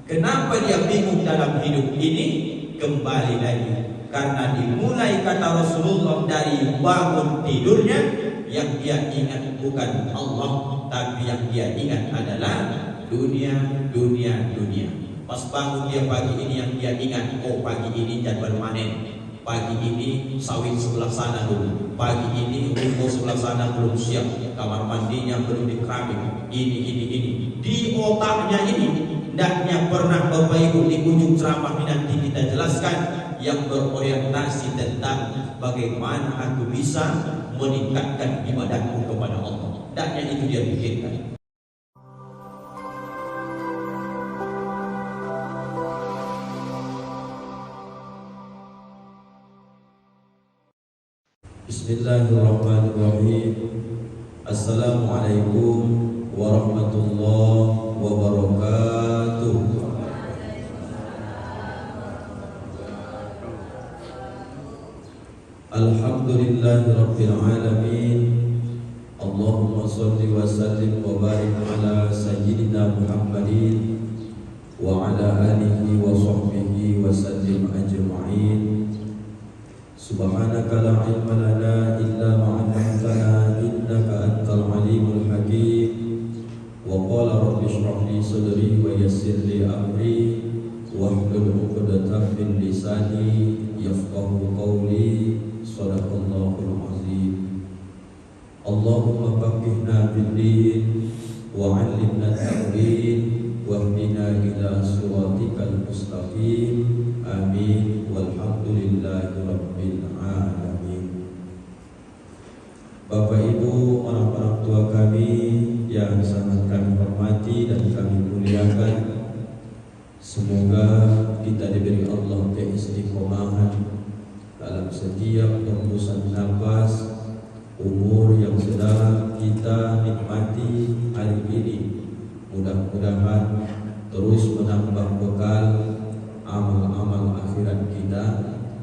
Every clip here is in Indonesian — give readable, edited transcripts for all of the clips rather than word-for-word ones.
Kenapa dia bingung dalam hidup ini? Kembali lagi karena dimulai kata Rasulullah dari bangun tidurnya, yang dia ingat bukan Allah, tapi yang dia ingat adalah dunia. Pas bangun dia pagi ini, yang dia ingat, oh pagi ini jadwal panen, pagi ini sawit sebelah sana dulu, pagi ini ruko sebelah sana belum siap, kamar mandinya belum dikeramik, ini di otaknya ini. Hendaknya pernah Bapak Ibu di ujung ceramah ini nanti kita jelaskan yang berorientasi tentang bagaimana aku bisa meningkatkan ibadahku kepada Allah. Hendaknya itu dia pikirkan. Bismillahirrahmanirrahim. Assalamualaikum warahmatullahi wabarakatuh. Alhamdulillahirabbil alamin. Allahumma shalli wa sallim wa barik ala sayyidina Muhammadin wa ala alihi wa sahbihi wa sallim ajma'in. Subhanaka la ilma lana illa ma 'allamtana innaka antal alimul hakim. Wa qala rabbi shrah li sadri wa yassir li amri wahlul 'uqdatam min lisani yafqahu qawli. Shadaqallahul azim. Allahumma faqihna fid din wa 'allimna at-ta'wil wahdina ila siratikal mustaqim. Amin. Walhamdulillahi rabbil alamin. Bapak Ibu, orang-orang tua kami yang sangat kami hormati dan kami muliakan, semoga kita diberi Allah keistiqomahan dalam setiap hembusan nafas, umur yang sedang kita nikmati hari ini. Mudah-mudahan terus menambah bekal amal-amal akhirat kita,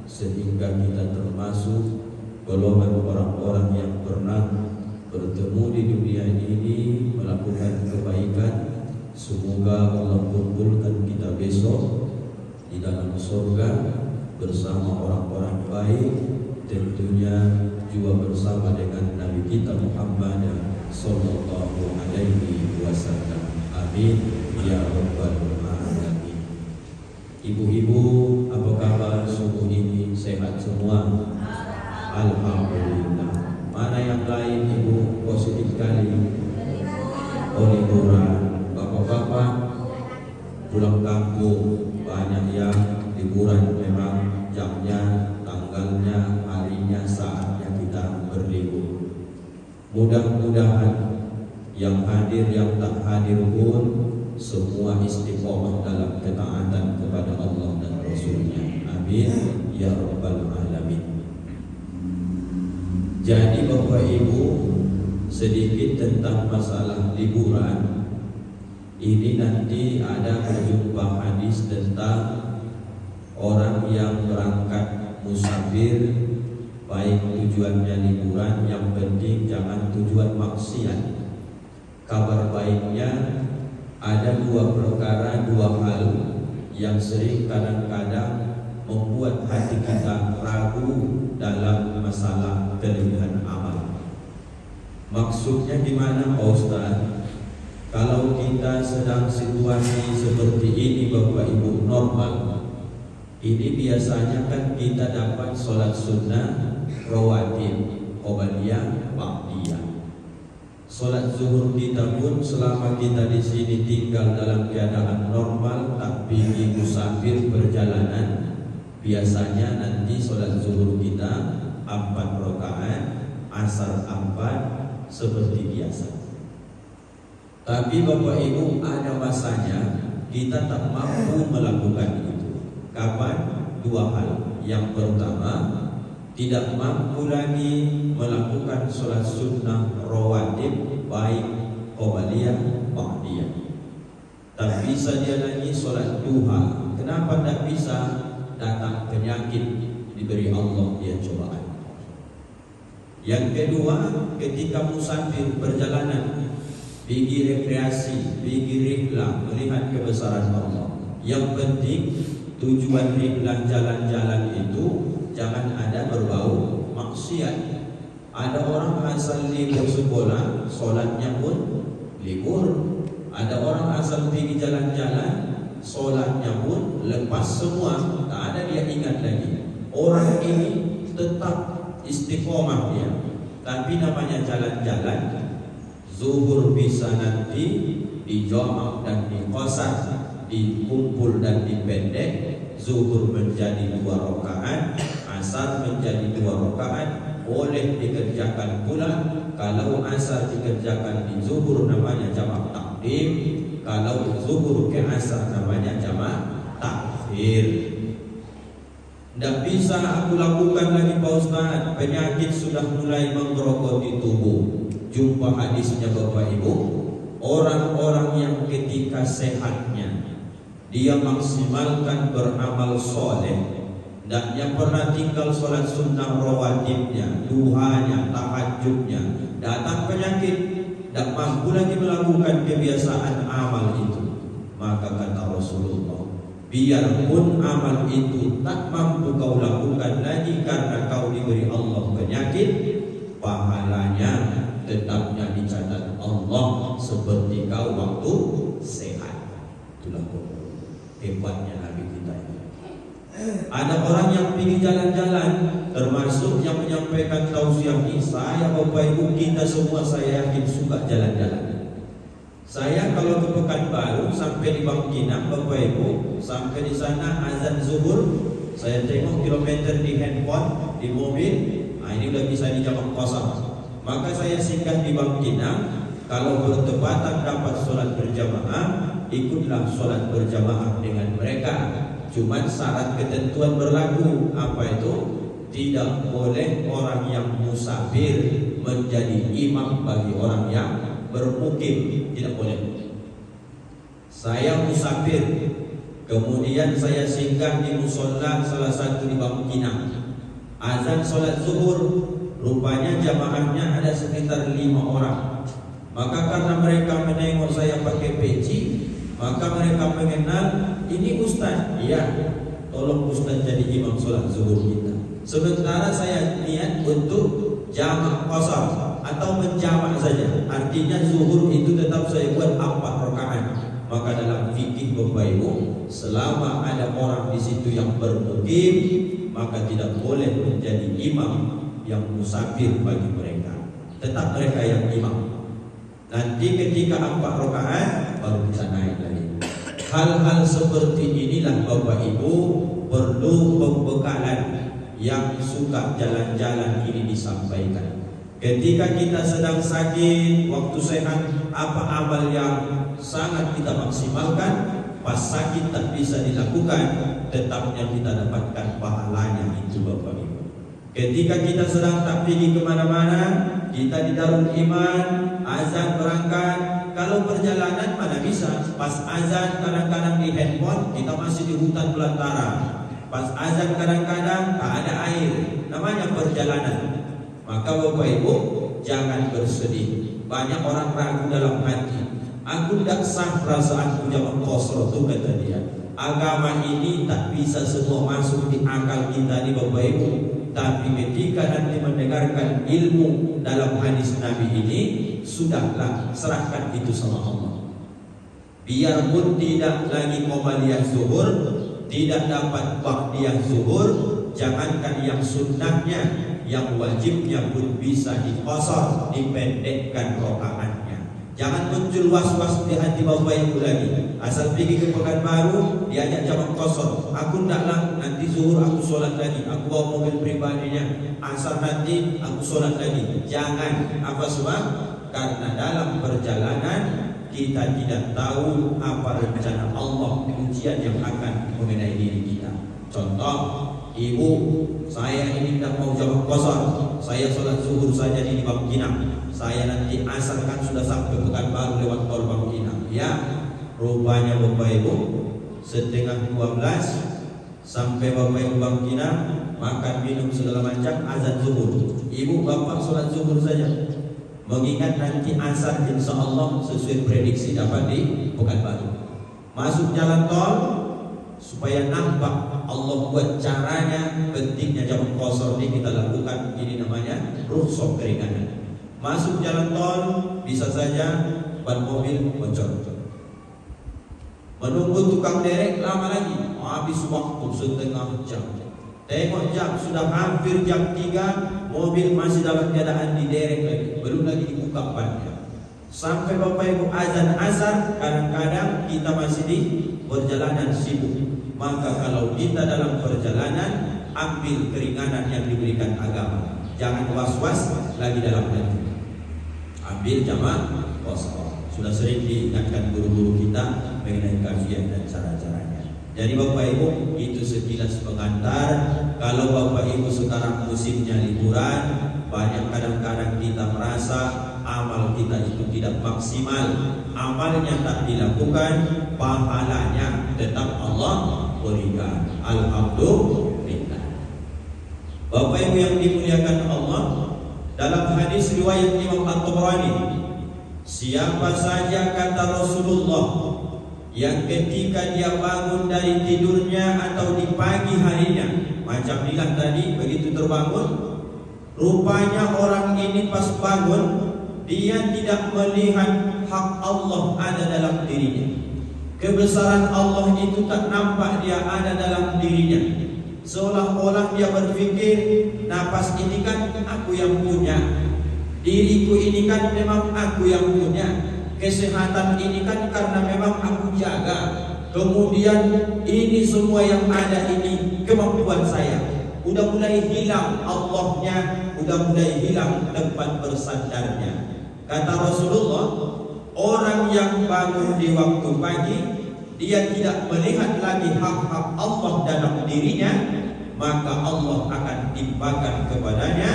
sehingga kita termasuk golongan orang-orang yang pernah bertemu di dunia ini melakukan kebaikan. Semoga Allah kumpulkan kita besok di dalam surga bersama orang-orang baik, tentunya juga bersama dengan Nabi kita Muhammad sallallahu alaihi wasallam. Amin ya rabbal alamin. Ibu-ibu, apa kabar subuh ini? Sehat semua? Alhamdulillah. Mana yang lain ibu positif kali? Oh, liburan. Bapak-bapak pulang kampung, banyak yang liburan. Memang jamnya, tanggalnya, harinya, saatnya kita berlibur. Mudah-mudahan yang hadir, yang tak hadir pun semua istiqomah dalam ketaatan kepada Allah dan Rasulnya. Amin ya rabbal alamin. Jadi Bapak Ibu, sedikit tentang masalah liburan. Ini nanti ada berjumpa hadis tentang orang yang berangkat musafir, baik tujuannya liburan, yang penting jangan tujuan maksiat. Kabar baiknya ada dua perkara, dua hal yang sering kadang-kadang membuat hati kita ragu dalam masalah kelebihan amal. Maksudnya gimana Pak Ustaz? Kalau kita sedang situasi seperti ini Bapak Ibu, normal, ini biasanya kan kita dapat sholat sunnah rawatib, qobliyah, ba'diyah. Sholat zuhur kita pun selama kita di sini tinggal dalam keadaan normal, tapi di musafir perjalanan, biasanya nanti sholat zuhur kita 4 rakaat, asar 4, seperti biasa. Tapi Bapak Ibu, ada masanya kita tak mampu melakukan itu. Kapan? Dua hal. Yang pertama, tidak mampu lagi melakukan sholat sunnah rawatib, baik qobliyah, ba'diyah. Tak bisa dia lagi sholat duha. Kenapa tak bisa? Datang penyakit, diberi Allah dia cobaan. Yang kedua, ketika musafir perjalanan, pergi rekreasi, pergi rihlah, melihat kebesaran Allah. Yang penting tujuan rihlah jalan-jalan itu jangan ada berbau maksiat. Ada orang asal libur sekolah, sholatnya pun libur. Ada orang asal pergi jalan-jalan, sholatnya pun lepas semua, tak ada dia ingat lagi. Orang ini tetap istiqomah dia, tapi namanya jalan-jalan. Zuhur bisa nanti dijamak dan diqasar, dikumpul dan dipendek. Zuhur menjadi 2 rakaat, asar menjadi 2 rakaat, boleh dikerjakan pula. Kalau asar dikerjakan di zuhur namanya jamak takdim, kalau zuhur ke asar namanya jamak takhir. Tidak bisa aku lakukan lagi Pak Ustaz, penyakit sudah mulai menggerogoti tubuh. Jumpa hadisnya Bapak Ibu, orang-orang yang ketika sehatnya dia maksimalkan beramal soleh, dan yang pernah tinggal sholat sunnah rawatibnya, duhanya, tahajudnya, datang penyakit, tidak mampu lagi melakukan kebiasaan amal itu, maka kata Rasulullah, biarpun amal itu tak mampu kau lakukan lagi karena kau diberi Allah penyakit, pahalanya tetapnya dicatat Allah seperti kau waktu sehat. Itulah hebatnya Nabi kita ini. Ada orang yang pergi jalan-jalan, termasuk yang menyampaikan tausiah ini. Saya Bapak Ibu, kita semua saya yakin suka jalan-jalan. Saya kalau ke Pekanbaru sampai di Bangkinang Bapak Ibu, sampai di sana azan zuhur, saya tengok kilometer di handphone, di mobil, nah ini udah bisa dijamak kosong. Maka saya singgah di Bangkinang. Kalau bertepatan dapat sholat berjamaah, ikutlah sholat berjamaah dengan mereka. Cuman syarat ketentuan berlaku. Apa itu? Tidak boleh orang yang musafir menjadi imam bagi orang yang bermukim. Tidak boleh. Saya musafir, kemudian saya singgah di musola salah satu di Bangkinang. Azan sholat zuhur, rupanya jamaahnya ada sekitar 5 orang. Maka karena mereka menengok saya pakai peci, maka mereka mengenal ini Ustaz. Iya, tolong Ustaz jadi imam sholat zuhur kita. Sementara saya niat untuk jamak qasar atau menjamak saja. Artinya zuhur itu tetap saya buat 4 rakaat. Maka dalam fikih Bapak Ibu, selama ada orang di situ yang bermukim, maka tidak boleh menjadi imam yang musafir bagi mereka. Tetap mereka yang imam. Nanti ketika 4 rakaat baru bisa naik lagi. Hal-hal seperti inilah Bapak Ibu perlu pembekalan yang suka jalan-jalan ini disampaikan. Ketika kita sedang sakit, waktu sehat, apa amal yang sangat kita maksimalkan, pas sakit tak bisa dilakukan, tetapnya kita dapatkan pahalanya itu Bapak Ibu. Ketika kita sedang tak pergi kemana-mana, kita di Darul Iman, azan berangkat. Kalau perjalanan mana bisa? Pas azan kadang-kadang di handphone, kita masih di hutan belantara. Pas azan kadang-kadang tak ada air. Namanya perjalanan. Maka Bapak Ibu jangan bersedih. Banyak orang ragu dalam hati. Aku tidak sah perasaanku jamak qasar itu kata dia. Agama ini tak bisa semua masuk di akal kita nih Bapak Ibu. Tapi ketika nanti mendengarkan ilmu dalam hadis Nabi ini, sudahlah serahkan itu sama Allah. Biarpun tidak lagi qobliyah zuhur, tidak dapat ba'diyah zuhur, jangankan yang sunnahnya, yang wajibnya pun bisa diqasar, dipendekkan rakaatnya. Jangan muncul was-was di hati Bapak Ibu lagi. Asal pergi ke Pekanbaru, diajak jamak qasar. Aku ndaklah, nanti zuhur aku sholat lagi. Aku bawa mobil pribadinya. Asar nanti aku sholat lagi. Jangan. Apa sebab? Karena dalam perjalanan kita tidak tahu apa rencana Allah, ujian yang akan mengenai diri kita. Contoh, ibu, saya ini tidak mau jamak qasar. Saya sholat zuhur saja di Bangkinang. Saya nanti asar kan sudah sampai Pekanbaru lewat tol Bangkinang. Ya, rupanya Bapak Ibu setengah 12 sampai Bapak Ibu Bangkinang, makan minum segala macam, azan zuhur. Ibu bapak sholat zuhur saja, mengingat nanti asar insya Allah sesuai prediksi dapat di Pekanbaru. Masuk jalan tol, supaya nampak Allah buat caranya. Pentingnya jamak qasar ini kita lakukan, ini namanya rukhsah keringanan. Masuk jalan tol bisa saja ban mobil bocor, menunggu tukang derek lama lagi, habis waktu setengah jam. Tengok jam, sudah hampir jam 3, mobil masih dalam keadaan diderek lagi, belum lagi dibuka bannya. Sampai Bapak Ibu azan asar, kadang-kadang kita masih di perjalanan sibuk. Maka kalau kita dalam perjalanan, ambil keringanan yang diberikan agama. Jangan was-was lagi dalam hati. Ambil jamak qasar. Sudah sering diingatkan guru-guru kita mengenai kajian dan cara-caranya. Jadi Bapak Ibu, itu sekilas pengantar. Kalau Bapak Ibu sekarang musimnya liburan, banyak kadang-kadang kita merasa amal kita itu tidak maksimal, amalnya tak dilakukan, pahalanya tetap Allah berikan. Alhamdulillah. Bapak Ibu yang dimuliakan Allah, dalam hadis riwayat Imam At-Tabrani, siapa saja kata Rasulullah yang ketika dia bangun dari tidurnya atau di pagi harinya, macam bilang tadi, begitu terbangun, rupanya orang ini pas bangun dia tidak melihat hak Allah ada dalam dirinya, kebesaran Allah itu tak nampak dia ada dalam dirinya. Seolah-olah dia berpikir, napas ini kan aku yang punya, diriku ini kan memang aku yang punya, kesehatan ini kan karena memang aku jaga, kemudian ini semua yang ada ini kemampuan saya. Udah mulai hilang Allahnya, udah mulai hilang tempat bersandarnya. Kata Rasulullah, orang yang bangun di waktu pagi, dia tidak melihat lagi hak-hak Allah dalam dirinya, maka Allah akan timpakan kepadanya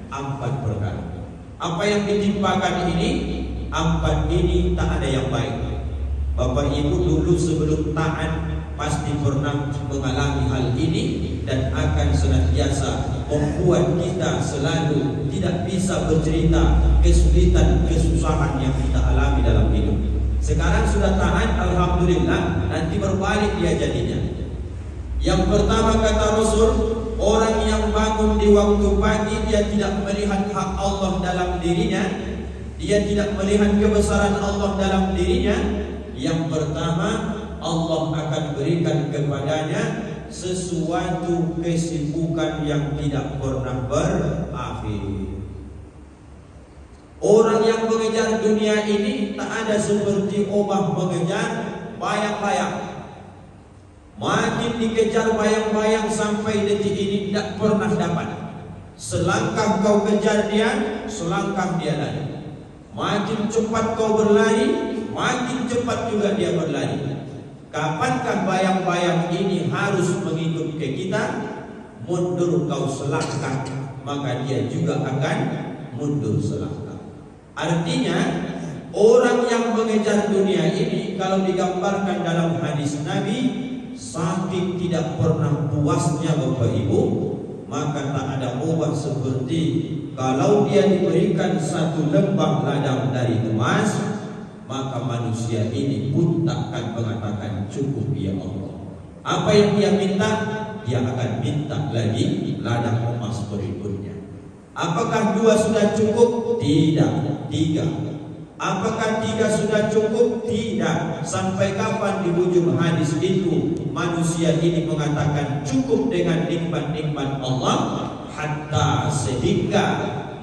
4 perkara. Apa yang ditimpakan ini? 4 ini tak ada yang baik. Bapak Ibu dulu sebelum taat pasti pernah mengalami hal ini, dan akan senantiasa membuat kita selalu tidak bisa bercerita kesulitan, kesusahan yang kita alami dalam hidup. Sekarang sudah taat, alhamdulillah, nanti berbalik dia jadinya. Yang pertama kata Rasul, orang yang bangun di waktu pagi dia tidak melihat hak Allah dalam dirinya, dia tidak melihat kebesaran Allah dalam dirinya. Yang pertama, Allah akan berikan kepadanya sesuatu kesibukan yang tidak pernah berakhir. Orang yang mengejar dunia ini tak ada seperti obah mengejar bayang-bayang. Makin dikejar bayang-bayang sampai detik ini tidak pernah dapat. Selangkah kau kejar dia, selangkah dia lari. Makin cepat kau berlari, makin cepat juga dia berlari. Kapankah bayang-bayang ini harus mengikut ke kita? Mundur kau selangkah, maka dia juga akan mundur selangkah. Artinya, orang yang mengejar dunia ini, kalau digambarkan dalam hadis Nabi, saking tidak pernah puasnya Bapak Ibu, maka tak ada obat seperti kalau dia diberikan 1 lembah ladang dari emas, maka manusia ini pun takkan mengatakan cukup ya Allah. Apa yang dia minta, dia akan minta lagi ladang emas berikutnya. Apakah 2 sudah cukup? Tidak. 3. Apakah 3 sudah cukup? Tidak. Sampai kapan di ujung hadis itu manusia ini mengatakan cukup dengan nikmat-nikmat Allah, hatta sehingga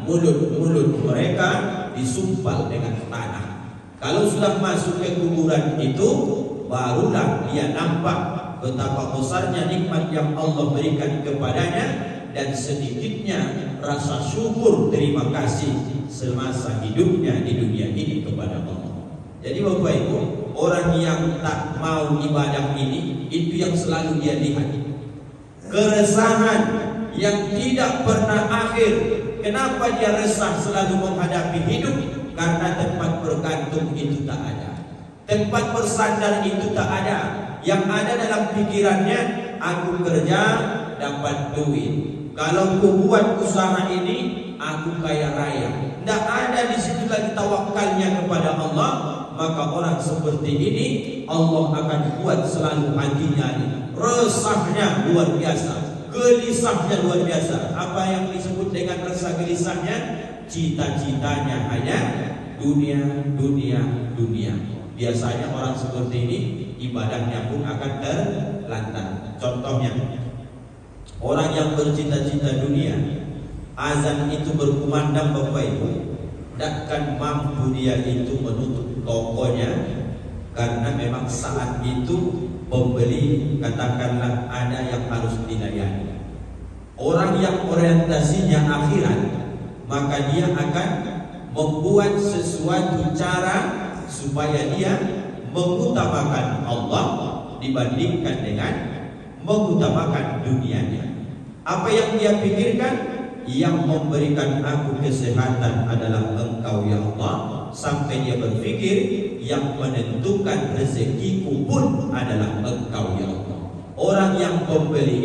mulut-mulut mereka disumpal dengan tanah. Kalau sudah masuk ke kuburan itu, barulah dia nampak betapa besarnya nikmat yang Allah berikan kepadanya, dan sedikitnya rasa syukur terima kasih semasa hidupnya di dunia ini kepada Allah. Jadi Bapak Ibu, orang yang tak mau ibadah ini, itu yang selalu dia lihat. Keresahan yang tidak pernah akhir. Kenapa dia resah selalu menghadapi hidup? Karena tempat bergantung itu tak ada, tempat bersandar itu tak ada. Yang ada dalam pikirannya, aku kerja dapat duit, kalau aku buat usaha ini aku kaya raya. Tidak ada di situ lagi tawakalnya kepada Allah, maka orang seperti ini Allah akan buat selalu hatinya resahnya luar biasa, gelisahnya luar biasa. Apa yang disebut dengan resah gelisahnya? Cita-citanya hanya dunia, dunia, dunia. Biasanya orang seperti ini ibadahnya pun akan terlantar. Contohnya, orang yang bercita-cita dunia, azan itu berkumandang Bapak Ibu, takkan mampu dia itu menutup tokonya, karena memang saat itu pembeli katakanlah ada yang harus dilayani. Orang yang orientasinya akhirat, maka dia akan membuat sesuatu cara supaya dia mengutamakan Allah dibandingkan dengan mengutamakan dunianya. Apa yang dia pikirkan? Yang memberikan aku kesehatan adalah Engkau ya Allah. Sampai dia berpikir yang menentukan rezekiku pun adalah Engkau ya Allah. Orang yang pembeli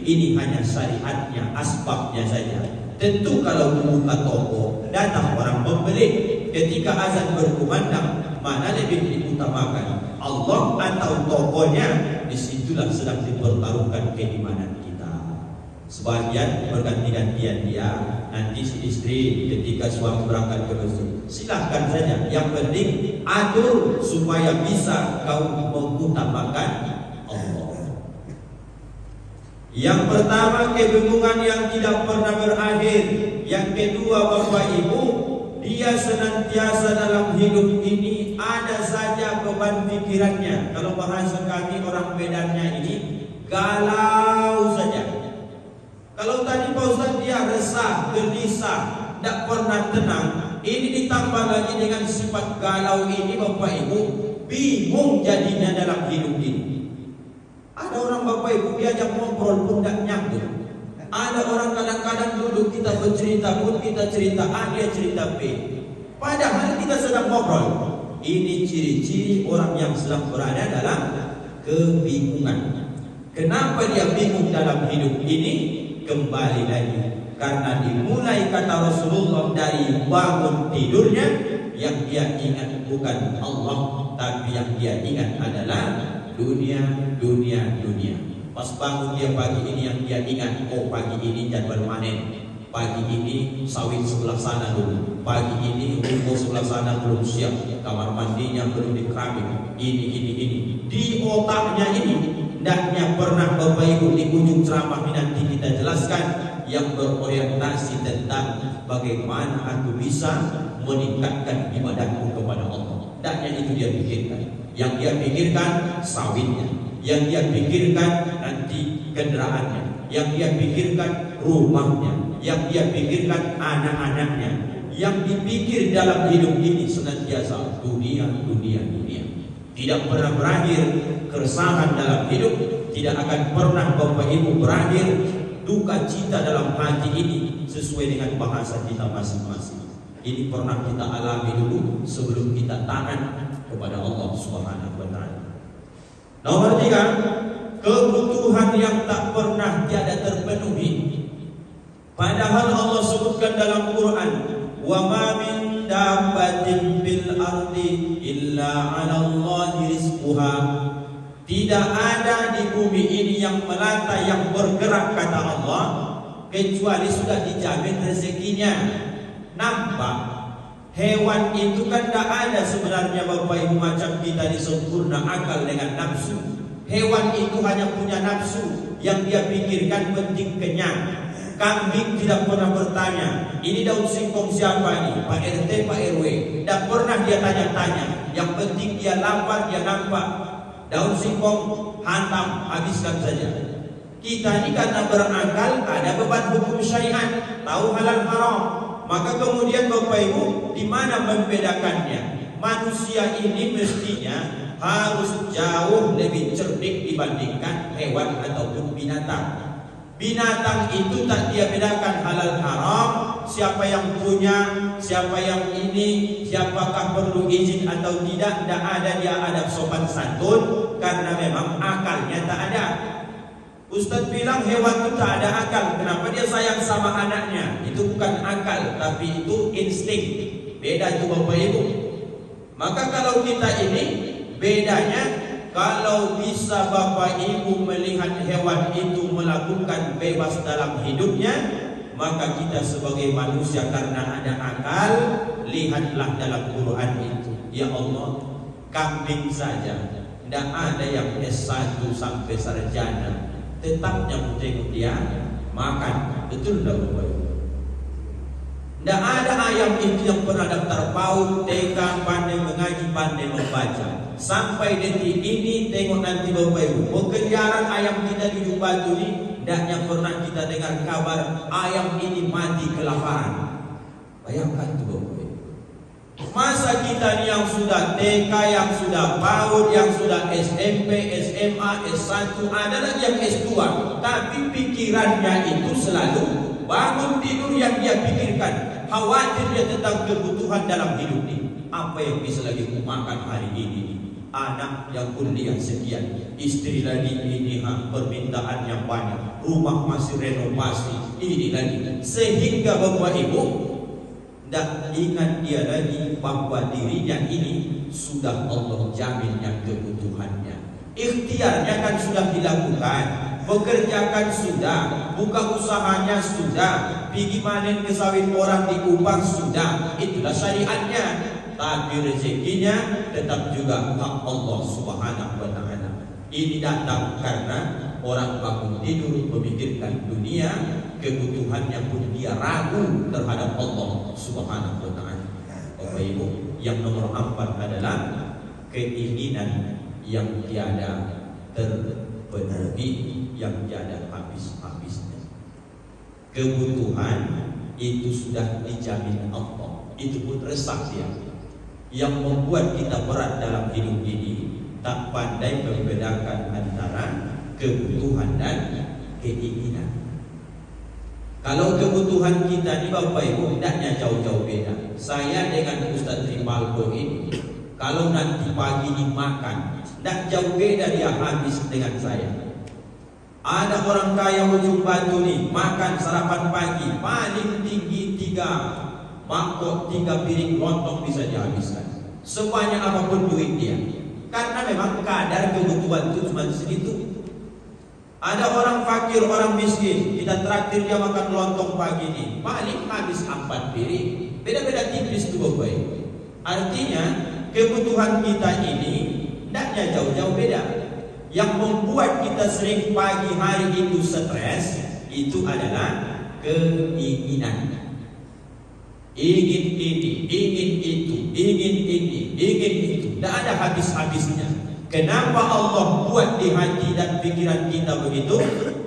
ini hanya syariatnya, asbabnya saja. Tentu kalau membuka toko, datang orang pembeli. Ketika azan berkumandang, mana lebih diutamakan, Allah atau tokonya? Disitulah sedang dipertaruhkan keimanan kita. Sebagian berganti-gantian dia. Nanti si istri ketika suami berangkat ke masjid, silahkan saja. Yang penting atur supaya bisa kau mengutamakan Allah. Yang pertama, kebingungan yang tidak pernah berakhir. Yang kedua, Bapak Ibu, dia senantiasa dalam hidup ini ada saja beban pikirannya. Kalau bahasa kami orang Medannya ini galau saja. Kalau tadi Pak Ustaz dia resah, gelisah, tidak pernah tenang, ini ditambah lagi dengan sifat galau ini Bapak Ibu, bingung jadinya dalam hidup ini. Ada orang Bapak Ibu diajak ngobrol pun tidak nyambung. Ada orang kadang-kadang duduk kita bercerita pun kita cerita A, dia cerita B. Padahal kita sedang ngobrol. Ini ciri-ciri orang yang sedang berada dalam kebingungan. Kenapa dia bingung dalam hidup ini? Kembali lagi, karena dimulai kata Rasulullah dari bangun tidurnya, yang dia ingat bukan Allah, tapi yang dia ingat adalah dunia, dunia, dunia. Pas bangun dia pagi ini yang dia ingat, oh pagi ini jadwal panen, pagi ini sawit sebelah sana dulu, pagi ini rumput sebelah sana belum siap, kamar mandinya belum dikeramik, ini. Di otaknya ini, hendaknya pernah Bapak Ibu di ujung ceramah ini nanti kita jelaskan yang berorientasi tentang bagaimana aku bisa meningkatkan ibadahku kepada Allah. Hendaknya itu dia pikirkan. Yang dia pikirkan sawitnya, yang dia pikirkan nanti kendaraannya, yang dia pikirkan rumahnya, yang dia pikirkan anak-anaknya. Yang dipikir dalam hidup ini senantiasa dunia, dunia, dunia. Tidak pernah berakhir keresahan dalam hidup, tidak akan pernah Bapak Ibu berakhir duka cita dalam hati ini sesuai dengan bahasa kita masing-masing. Ini pernah kita alami dulu sebelum kita taat kepada Allah Subhanahu wa taala. Nomor 3, kebutuhan yang tak pernah tiada terpenuhi. Padahal Allah sebutkan dalam Quran, wa ma min dabbatin fil ardi illa 'ala Allahi rizquha. Tidak ada di bumi ini yang melata, yang bergerak kata Allah, kecuali sudah dijamin rezekinya. Nampak hewan itu kan tidak ada sebenarnya Bapak Ibu macam kita disempurna akal dengan nafsu. Hewan itu hanya punya nafsu, yang dia pikirkan penting kenyang. Kambing tidak pernah bertanya, ini daun singkong siapa ini? Pak RT, Pak RW. Tidak pernah dia tanya-tanya. Yang penting dia lapar, dia nampak daun singkong, hantam, habiskan saja. Kita ini karena berakal, ada beban hukum syariat, tahu halal haram. Maka kemudian Bapak Ibu, di mana membedakannya? Manusia ini mestinya harus jauh lebih cerdik dibandingkan hewan ataupun binatang. Binatang itu tak dia bedakan halal haram, siapa yang punya, siapa yang ini, siapakah perlu izin atau tidak ada dia adab sopan santun, karena memang akalnya tak ada. Ustaz bilang hewan itu tak ada akal, kenapa dia sayang sama anaknya? Itu bukan akal, tapi itu insting. Beda itu Bapak Ibu. Maka kalau kita ini bedanya, kalau bisa Bapak Ibu melihat hewan itu melakukan bebas dalam hidupnya, maka kita sebagai manusia karena ada akal, lihatlah dalam Quran itu. Ya Allah, kambing saja tidak ada yang S1 sampai sarjana, tetapnya tengok dia makan. Betul tidak Bapak Ibu? Tidak ada ayam itu yang pernah daftar PAUD, TK, pandai mengaji, pandai membaca. Sampai detik ini tengok nanti Bapak Ibu, pekerjaan ayam kita di ujung batu ini, tidaknya pernah kita dengar kabar ayam ini mati kelaparan. Bayangkan itu Bapak Ibu. Masa kita yang sudah TK, yang sudah PAUD, yang sudah SMP, SMA, S1, ada lagi yang S2, tapi pikirannya itu selalu bangun tidur yang dia pikirkan, khawatir dia tentang kebutuhan dalam hidup ini. Apa yang bisa lagi makan hari ini? Anak yang kuliah sekian, istri lagi ini permintaan yang banyak, rumah masih renovasi, ini lagi, sehingga Bapak Ibu tidak ingat dia lagi bahwa dirinya ini sudah Allah jamin yang kebutuhannya. Ikhtiarnya kan sudah dilakukan, bekerjakan sudah, buka usahanya sudah, pergi manen ke sawit orang diupah sudah, itulah syariatnya. Tapi rezekinya tetap juga hak Allah Subhanahu wa Ta'ala. Ini datang karena orang bangun tidur memikirkan dunia, kebutuhannya pun dia ragu terhadap Allah Subhanahu wa Ta'ala. Bapak Ibu, yang nomor 4 adalah keinginan yang tiada terpenuhi, yang tiada habis-habisnya. Kebutuhan itu sudah dijamin Allah, itu pun resah dia. Yang membuat kita berat dalam hidup ini, tak pandai membedakan antara kebutuhan dan keinginan. Kalau kebutuhan kita di Bapak Ibu tidaknya jauh-jauh beda. Saya dengan Ustaz Rivaldo ini, kalau nanti pagi dimakan, tidak jauh beda dia habis dengan saya. Ada orang kaya ujung batu nih, makan sarapan pagi paling tinggi 3 mangkok, 3 piring lontong bisa dihabiskan. Sebanyak apapun duit dia, karena memang kadar kebutuhan itu cuma segitu. Ada orang fakir, orang miskin, kita traktir dia makan lontong pagi ini, paling habis 4 piring. Beda-beda tipis tuh Bapak Ibu. Artinya kebutuhan kita ini tidaknya jauh-jauh beda. Yang membuat kita sering pagi hari itu stres, itu adalah keinginan. Ingin ini, ingin itu, ingin ini, ingin itu, tidak ada habis-habisnya. Kenapa Allah buat di hati dan pikiran kita begitu?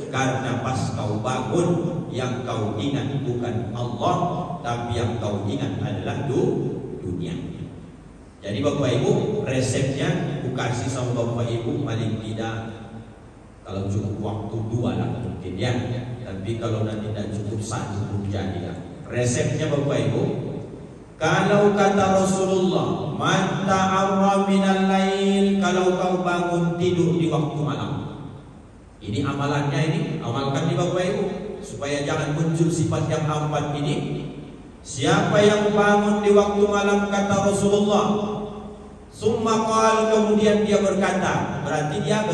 Karena pas kau bangun, yang kau ingat bukan Allah, tapi yang kau ingat adalah dunia. Jadi Bapak Ibu, resepnya aku kasih sama Bapak Ibu paling tidak, kalau cukup waktu 2 lah mungkin ya. Tapi kalau nanti tidak cukup 1 pun jadi lah. Resepnya Bapak Ibu, kalau kata Rasulullah, man ta'arra minal lail, kalau kau bangun tidur di waktu malam. Ini amalannya, ini amalkan di Bapak Ibu supaya jangan muncul sifat yang 4 ini. Siapa yang bangun di waktu malam, kata Rasulullah, summa qala, kemudian dia berkata, berarti dia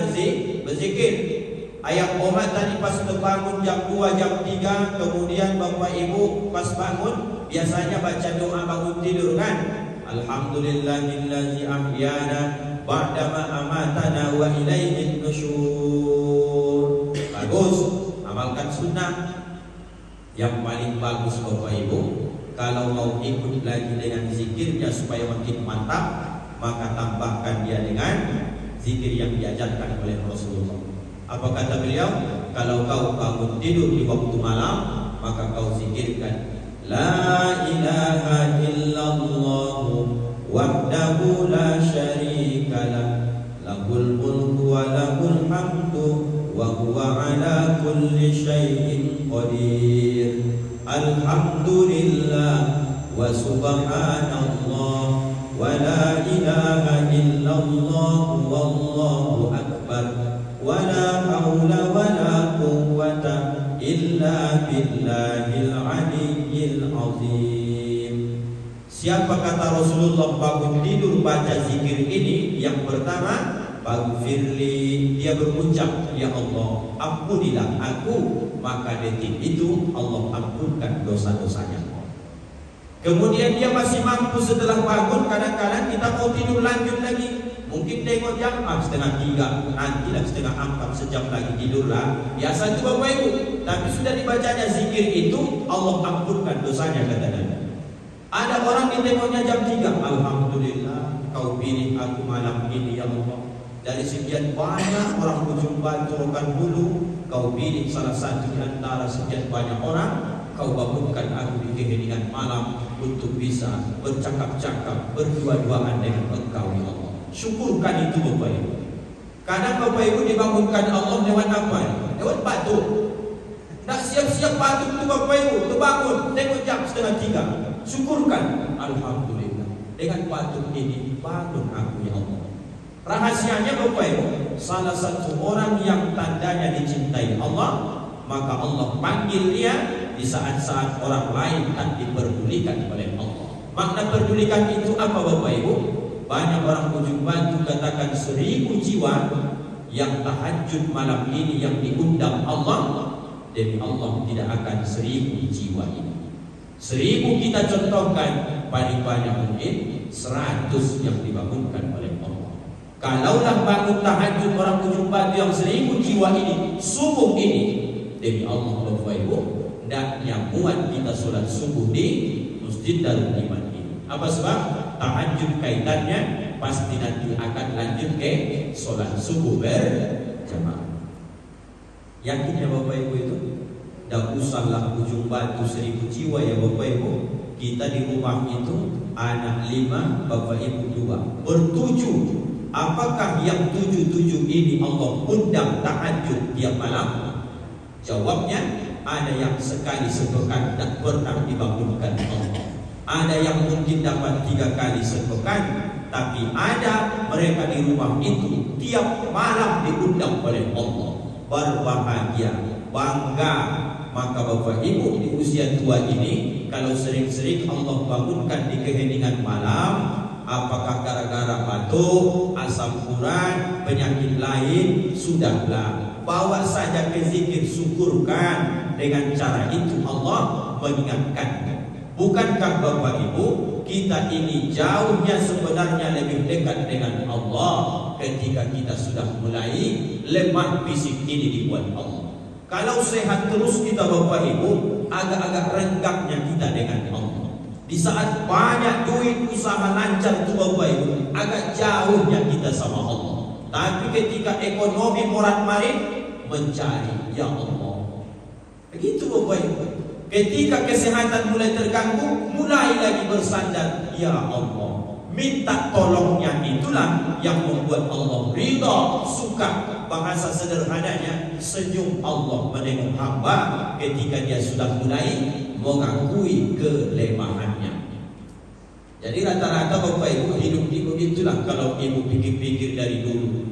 berzikir. Ayat omat tadi pas terbangun jam 2, jam 3, kemudian Bapak Ibu pas bangun biasanya baca doa bangun tidur kan? Alhamdulillahillazi ahyana ba'dama amatana wa ilaihin nusyur. Bagus, amalkan sunnah. Yang paling bagus Bapak Ibu, kalau mau ikut lagi dengan zikirnya supaya makin mantap, maka tambahkan dia dengan zikir yang diajarkan oleh Rasulullah. Apa kata beliau? Kalau kau bangun tidur di waktu malam, maka kau zikirkan La ilaha illallah wahdahu la syarikalah, lahul mulku wa lahul hamdu wa huwa ala kulli syai'in qadir. Alhamdulillah wa subhanallah wa la ilaha illallah wallahu akbar. Wala haula wala quwwata illa billahil aliyyil azim. Siapa kata Rasulullah bangun tidur baca zikir ini, yang pertama, Faghfirli, dia berucap, ya Allah, ampunilah aku, maka detik itu Allah ampunkan dosa-dosanya. Kemudian dia masih mampu setelah bangun, kadang-kadang kita mau tidur lanjut lagi, mungkin tengok jam 2:30, nantilah 3:30, sejam lagi tidurlah. Biasa itu Bapak Ibu, tapi sudah dibacanya zikir itu, Allah ampunkan dosanya, kata Nabi. Ada orang ditengoknya jam 3, Alhamdulillah kau pilih aku malam ini ya Allah. Dari sekian banyak orang ujung Batu Rokan Hulu, kau pilih salah satu di antara sekian banyak orang, kau bangunkan aku di keheningan malam untuk bisa bercakap-cakap, berdua-duaan dengan Engkau ya Allah. Syukurkan itu Bapak Ibu. Kadang Bapak Ibu dibangunkan Allah lewat apa? Lewat batu. Nak siap-siap batu itu Bapak Ibu, terbangun, tengok jam 2:30. Syukurkan, Alhamdulillah, dengan batu ini bangun aku ya Allah. Rahasianya Bapak Ibu, salah satu orang yang tandanya dicintai Allah, maka Allah panggil dia di saat-saat orang lain tak diperdulikan oleh Allah. Makna perdulikan itu apa Bapak Ibu? Banyak orang ujung Batu katakan 1000 jiwa yang tahajud malam ini yang diundang Allah, demi Allah tidak akan 1000 jiwa ini. 1000 kita contohkan, paling banyak mungkin 100 yang dibangunkan oleh Allah. Kalaulah bangun tahajud orang ujung Batu yang 1000 jiwa ini, subuh ini, demi Allah Bapak Ibu, hendaknya muat kita sholat subuh di Masjid Darul Iman ini. Apa sebab? Tahajud kaitannya pasti nanti akan lanjut ke sholat subuh berjamaah. Yakin ya Bapak Ibu itu? Dan usahlah ujung Batu 1000 jiwa ya Bapak Ibu. Kita di rumah itu anak 5, Bapak Ibu 2, ber-7. Apakah yang 7 ini Allah undang tahajud tiap malam? Jawabnya, ada yang sekali sepekan tak pernah dibangunkan Allah. Ada yang mungkin dapat 3 kali sepekan, tapi ada mereka di rumah itu tiap malam diundang oleh Allah. Berbahagia, bangga. Maka Bapak Ibu di usia tua ini, kalau sering-sering Allah bangunkan di keheningan malam, apakah gara-gara batuk, asam urat, penyakit lain, sudahlah, bawa saja ke zikir, syukurkan. Dengan cara itu Allah mengingatkan. Bukankah Bapak Ibu, kita ini jauhnya sebenarnya lebih dekat dengan Allah ketika kita sudah mulai lemah fisik ini dibuat Allah. Kalau sehat terus kita Bapak Ibu, agak-agak renggangnya kita dengan Allah. Di saat banyak duit, usaha lancar itu Bapak Ibu, agak jauhnya kita sama Allah. Tapi ketika ekonomi morat-marit, mencari ya Allah. Begitu Bapak Ibu. Ketika kesehatan mulai terganggu, mulai lagi bersandar ya Allah. Minta tolongnya itulah yang membuat Allah ridha, suka. Bahasa sederhananya, senyum Allah menengok hamba ketika dia sudah mulai mengakui kelemahannya. Jadi rata-rata Bapak Ibu hidup di begitulah kalau Ibu pikir-pikir dari dulu.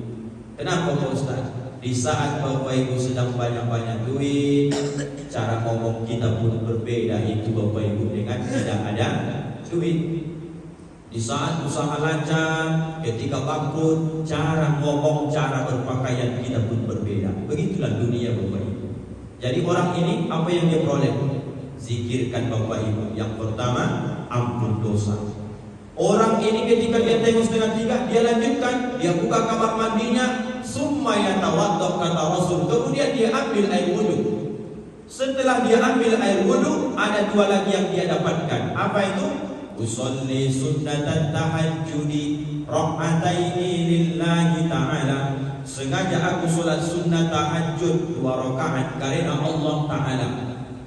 Kenapa Pak Ustaz? Di saat Bapak Ibu sedang banyak-banyak duit, cara ngomong kita pun berbeda itu Bapak Ibu dengan tidak ada duit. Di saat usaha lancar, ketika bangkrut, cara ngomong, cara berpakaian kita pun berbeda. Begitulah dunia Bapak Ibu. Jadi orang ini apa yang dia peroleh? Zikirkan Bapak Ibu. Yang pertama, ampun dosa. Orang ini ketika dia tengok 2:30, dia lanjutkan, dia buka kamar mandinya, summa yatawaddo kata Rasul. Kemudian dia ambil air wudu. Setelah dia ambil air wudu, ada 2 lagi yang dia dapatkan. Apa itu? Usolli sunnatan tahajjudi rak'ataini lillahi ta'ala. Sengaja aku solat sunnah tahajud 2 rakaat karena Allah Ta'ala.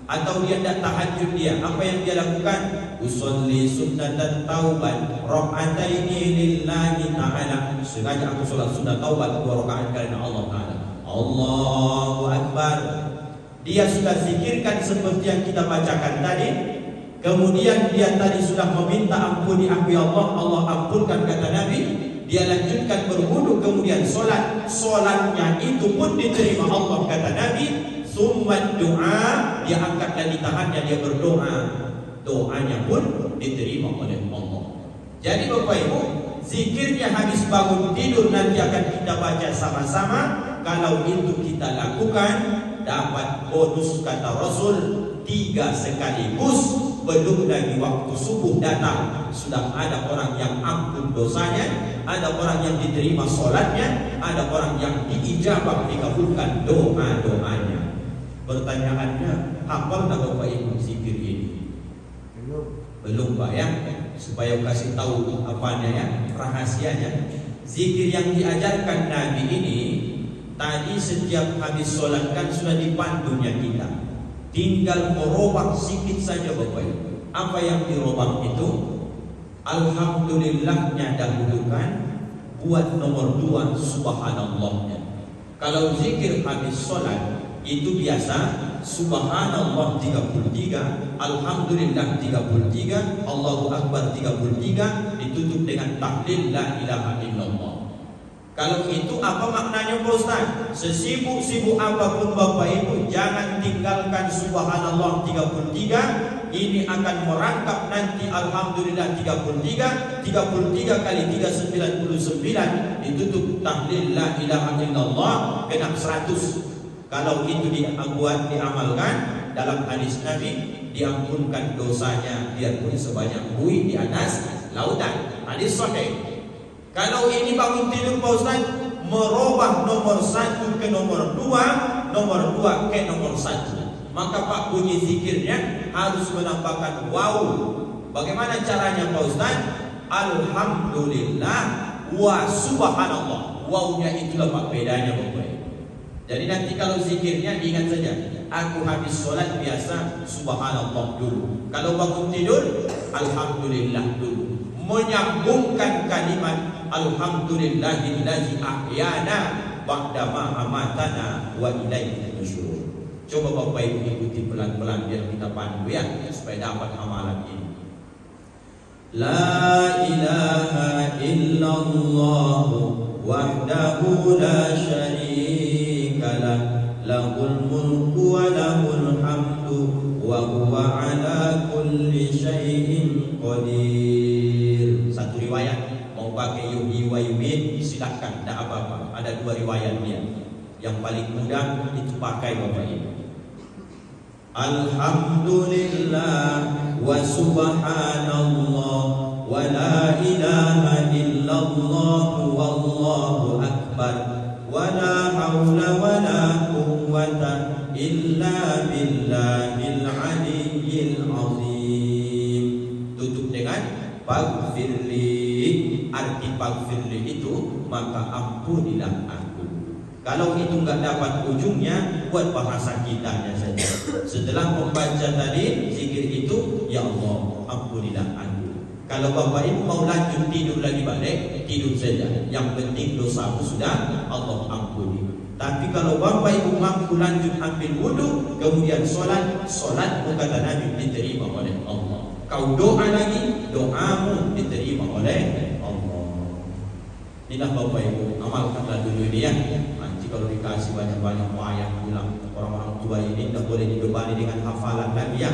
Atau dia tidak tahajud dia, apa yang dia lakukan? Usolli sunnatan taubat rak'ataini lillahi ta'ala. Sengaja aku solat sunnah taubat 2 rakaat karena Allah Ta'ala. Allahu Akbar. Dia sudah zikirkan seperti yang kita bacakan tadi. Kemudian dia tadi sudah meminta ampuni aku ya Allah, Allah ampunkan kata Nabi. Dia lanjutkan berwudu, kemudian solat. Solatnya itu pun diterima Allah kata Nabi. Summa doa, dia angkat dari tangannya, dia berdoa. Doanya pun diterima oleh Allah. Jadi Bapak Ibu, zikirnya habis bangun tidur nanti akan kita baca sama-sama. Kalau itu kita lakukan, dapat bonus kata Rasul 3 sekaligus. Belum lagi waktu subuh datang, sudah ada orang yang ampun dosanya, ada orang yang diterima sholatnya, ada orang yang diijabah, dikabulkan doa-doanya. Pertanyaannya, hafal tak Bapak Ibu zikir ini? Belum Pak ya? Supaya kasih tahu apanya ya, rahasianya. Zikir yang diajarkan Nabi ini tadi setiap habis sholat kan sudah dipandunya kita. Tinggal merubah sedikit saja Bapak Ibu. Apa yang dirubah itu? Alhamdulillahnya dahulukan, buat nomor 2 subhanallahnya. Kalau zikir habis sholat itu biasa subhanallah 33, alhamdulillah 33, Allahu akbar 33, ditutup dengan tahlil la ilaha illallah. Kalau itu apa maknanya Pak Ustaz? Sesibuk-sibuk apapun Bapak Ibu, jangan tinggalkan subhanallah 33. Ini akan merangkap nanti alhamdulillah 33, 33 kali 399, ditutup tahlil la ilaha illallah, genap 100. Kalau itu dibuat, diamalkan, dalam hadis Nabi diampunkan dosanya biarpun sebanyak buih di atas lautan. Hadis sahih. Kalau ini bangun tidur Pak Ustaz, merubah nomor 1 ke nomor 2, nomor 2 ke nomor 1. Maka Pak bunyi zikirnya harus menambahkan waw. Bagaimana caranya Pak Ustaz? Alhamdulillah wa subhanallah. Wawnya itulah Pak bedanya Bapak. Jadi nanti kalau zikirnya ingat saja, aku habis sholat biasa subhanallah dulu. Kalau bangun tidur, alhamdulillah dulu. Menyambungkan kalimat alhamdulillahillazi ahyana ba'da ma amatana wa ilaihi nusyur. Coba Bapak Ibu ikuti pelan-pelan biar kita pandu ya, supaya dapat amalan ini. La ilaha illallah wahdahu la syarika lah, lahul mulku wa lahul hamdu wa huwa ala kulli syai'in qadir. Satu riwayat mau pakai yuhyi wa yumiit silakan, tidak apa-apa. Ada 2 riwayat dia. Yang paling mudah itu pakai Bapak Ibu. Alhamdulillah wa subhanallah wa la ilaha illallah wallahu akbar wa la hawla wa la quwwata illa billahil aliyyil azim. Tutup dengan Faghfirli. Arti faghfirli itu maka ampunilah aku. Kalau itu enggak dapat ujungnya, buat bahasa kitanya saja. Setelah membaca tadi zikir itu, ya Allah ampunilah aku. Kalau Bapak Ibu mau lanjut tidur lagi balik, tidur saja. Yang penting dosamu sudah Allah ampuni. Tapi kalau Bapak Ibu mampu lanjut ambil wudu, kemudian sholat, sholatmu kata Nabi diterima oleh Allah. Kau doa lagi, doamu diterima oleh Allah. Inilah Bapak Ibu, amalkanlah dulu ini ya. Nanti kalau dikasih banyak-banyak wayang pulang, orang-orang tua ini tidak boleh dibebani dengan hafalan lagi ya.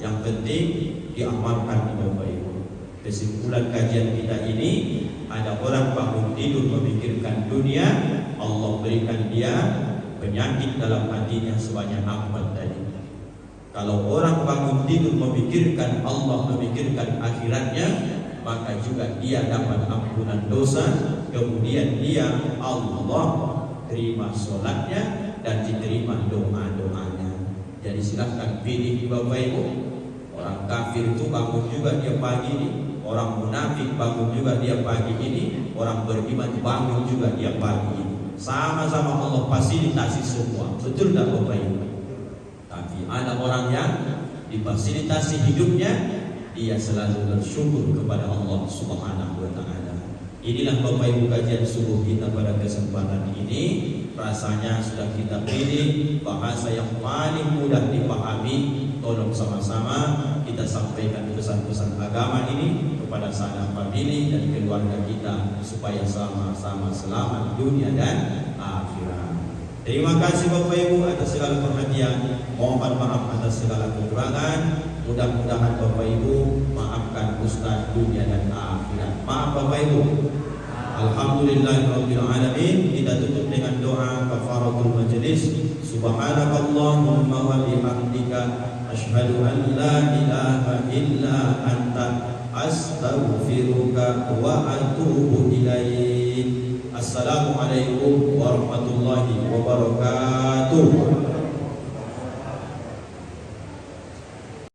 Yang penting diamalkan Bapak Ibu. Kesimpulan kajian kita ini, ada orang bangun tidur memikirkan dunia, Allah berikan dia penyakit dalam hatinya sebanyak Ahmad tadi. Kalau orang bangun tidur memikirkan Allah, memikirkan akhiratnya, maka juga dia dapat ampunan dosa. Kemudian dia Allah terima sholatnya dan diterima doa-doanya. Jadi silahkan pilih Bapak Ibu. Orang kafir itu bangun juga dia pagi ini, orang munafik bangun juga dia pagi ini, orang beriman bangun juga dia pagi ini. Sama-sama Allah fasilitasi semua. Betul tak Bapak Ibu? Tapi ada orang yang difasilitasi hidupnya, dia selalu bersyukur kepada Allah Subhanahu wa taala. Inilah Bapak Ibu kajian subuh kita pada kesempatan ini. Rasanya sudah kita pilih bahasa yang paling mudah dipahami. Tolong sama-sama kita sampaikan pesan-pesan agama ini kepada sanak famili dan keluarga kita supaya sama-sama selamat dunia dan akhirat. Terima kasih Bapak Ibu atas segala perhatian. Mohon maaf atas segala kekurangan. Mudah-mudahan Bapak Ibu maafkan Ustaz dunia dan akhirat. Maaf Bapak Ibu. Alhamdulillahirabbil alamin. Kita tutup dengan doa kafaratul majelis. Subhanakallahumma wa bihamdika asyhadu an la ilaha illa anta astaghfiruka wa atubu ilaik. Assalamualaikum warahmatullahi wabarakatuh.